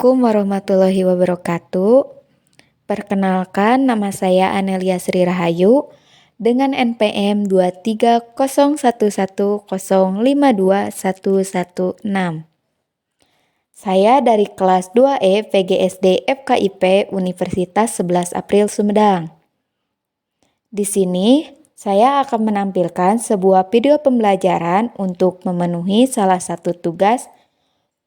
Assalamualaikum warahmatullahi wabarakatuh. Perkenalkan, nama saya Anelia Sri Rahayu dengan NPM 23011052116. Saya dari kelas 2E PGSD FKIP Universitas 11 April Sumedang. Di sini, saya akan menampilkan sebuah video pembelajaran untuk memenuhi salah satu tugas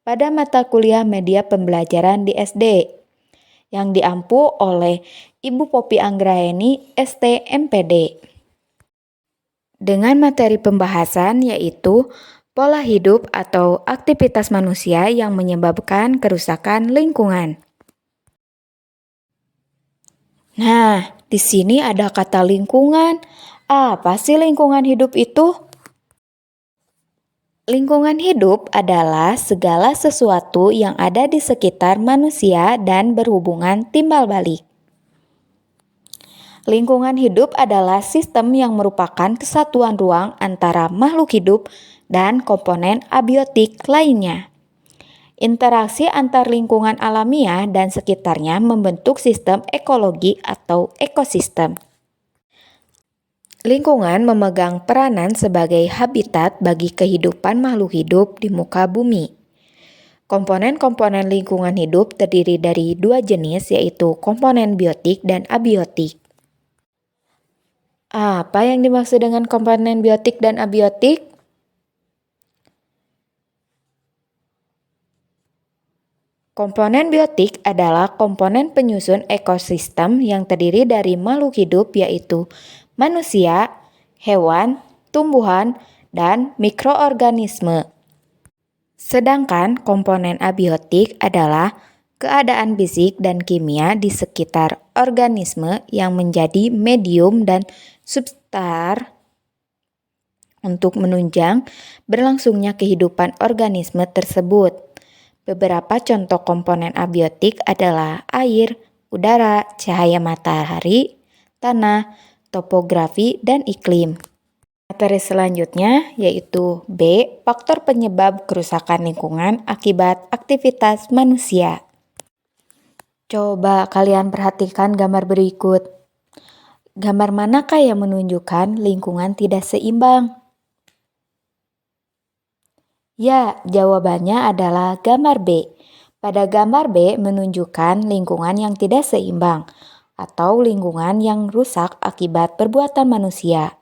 pada mata kuliah media pembelajaran di SD yang diampu oleh Ibu Popi Anggraeni ST.MPD. Dengan materi pembahasan yaitu pola hidup atau aktivitas manusia yang menyebabkan kerusakan lingkungan. Nah, di sini ada kata lingkungan. Apa sih lingkungan hidup itu? Lingkungan hidup adalah segala sesuatu yang ada di sekitar manusia dan berhubungan timbal balik. Lingkungan hidup adalah sistem yang merupakan kesatuan ruang antara makhluk hidup dan komponen abiotik lainnya. Interaksi antar lingkungan alamiah dan sekitarnya membentuk sistem ekologi atau ekosistem. Lingkungan memegang peranan sebagai habitat bagi kehidupan makhluk hidup di muka bumi. Komponen-komponen lingkungan hidup terdiri dari dua jenis, yaitu komponen biotik dan abiotik. Apa yang dimaksud dengan komponen biotik dan abiotik? Komponen biotik adalah komponen penyusun ekosistem yang terdiri dari makhluk hidup, yaitu manusia, hewan, tumbuhan, dan mikroorganisme. Sedangkan komponen abiotik adalah keadaan fisik dan kimia di sekitar organisme yang menjadi medium dan substrat untuk menunjang berlangsungnya kehidupan organisme tersebut. Beberapa contoh komponen abiotik adalah air, udara, cahaya matahari, tanah, topografi, dan iklim. Materi selanjutnya yaitu B. Faktor penyebab kerusakan lingkungan akibat aktivitas manusia. Coba kalian perhatikan gambar berikut. Gambar manakah yang menunjukkan lingkungan tidak seimbang? Ya, jawabannya adalah gambar B. Pada gambar B menunjukkan lingkungan yang tidak seimbang atau lingkungan yang rusak akibat perbuatan manusia.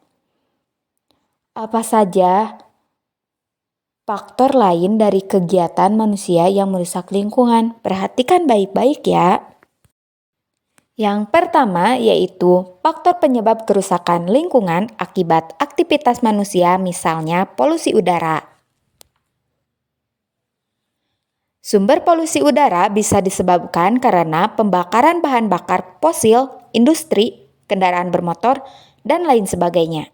Apa saja faktor lain dari kegiatan manusia yang merusak lingkungan? Perhatikan baik-baik ya. Yang pertama yaitu faktor penyebab kerusakan lingkungan akibat aktivitas manusia, misalnya polusi udara. Sumber polusi udara bisa disebabkan karena pembakaran bahan bakar fosil, industri, kendaraan bermotor, dan lain sebagainya.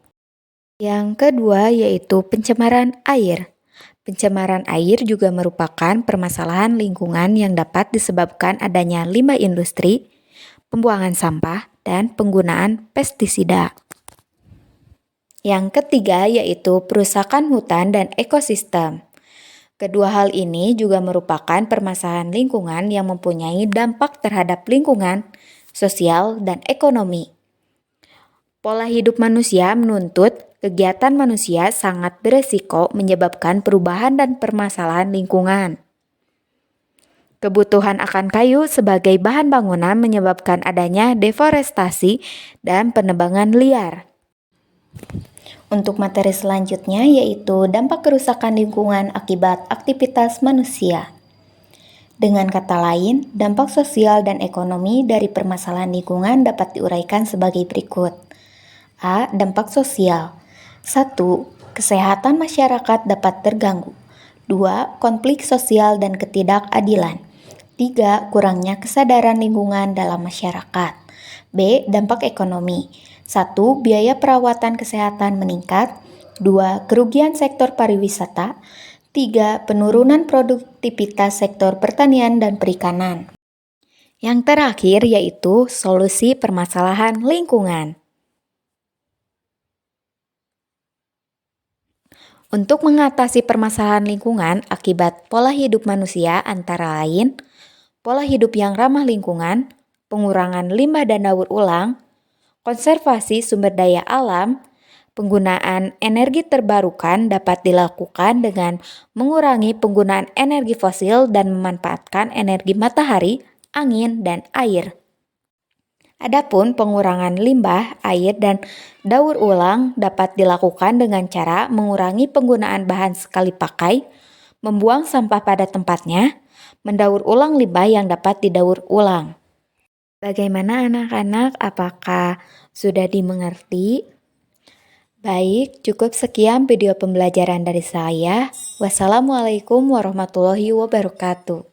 Yang kedua yaitu pencemaran air. Pencemaran air juga merupakan permasalahan lingkungan yang dapat disebabkan adanya limbah industri, pembuangan sampah, dan penggunaan pestisida. Yang ketiga yaitu perusakan hutan dan ekosistem. Kedua hal ini juga merupakan permasalahan lingkungan yang mempunyai dampak terhadap lingkungan, sosial, dan ekonomi. Pola hidup manusia menuntut kegiatan manusia sangat beresiko menyebabkan perubahan dan permasalahan lingkungan. Kebutuhan akan kayu sebagai bahan bangunan menyebabkan adanya deforestasi dan penebangan liar. Untuk materi selanjutnya yaitu dampak kerusakan lingkungan akibat aktivitas manusia. Dengan kata lain, dampak sosial dan ekonomi dari permasalahan lingkungan dapat diuraikan sebagai berikut. A. Dampak sosial. 1. Kesehatan masyarakat dapat terganggu. 2. Konflik sosial dan ketidakadilan. 3. Kurangnya kesadaran lingkungan dalam masyarakat. B. Dampak ekonomi. 1. Biaya perawatan kesehatan meningkat. 2. Kerugian sektor pariwisata. 3. Penurunan produktivitas sektor pertanian dan perikanan. Yang terakhir yaitu solusi permasalahan lingkungan. Untuk mengatasi permasalahan lingkungan akibat pola hidup manusia antara lain pola hidup yang ramah lingkungan, pengurangan limbah dan daur ulang, konservasi sumber daya alam, penggunaan energi terbarukan dapat dilakukan dengan mengurangi penggunaan energi fosil dan memanfaatkan energi matahari, angin, dan air. Adapun pengurangan limbah, air, dan daur ulang dapat dilakukan dengan cara mengurangi penggunaan bahan sekali pakai, membuang sampah pada tempatnya, mendaur ulang limbah yang dapat didaur ulang. Bagaimana anak-anak? Apakah sudah dimengerti? Baik, cukup sekian video pembelajaran dari saya. Wassalamualaikum warahmatullahi wabarakatuh.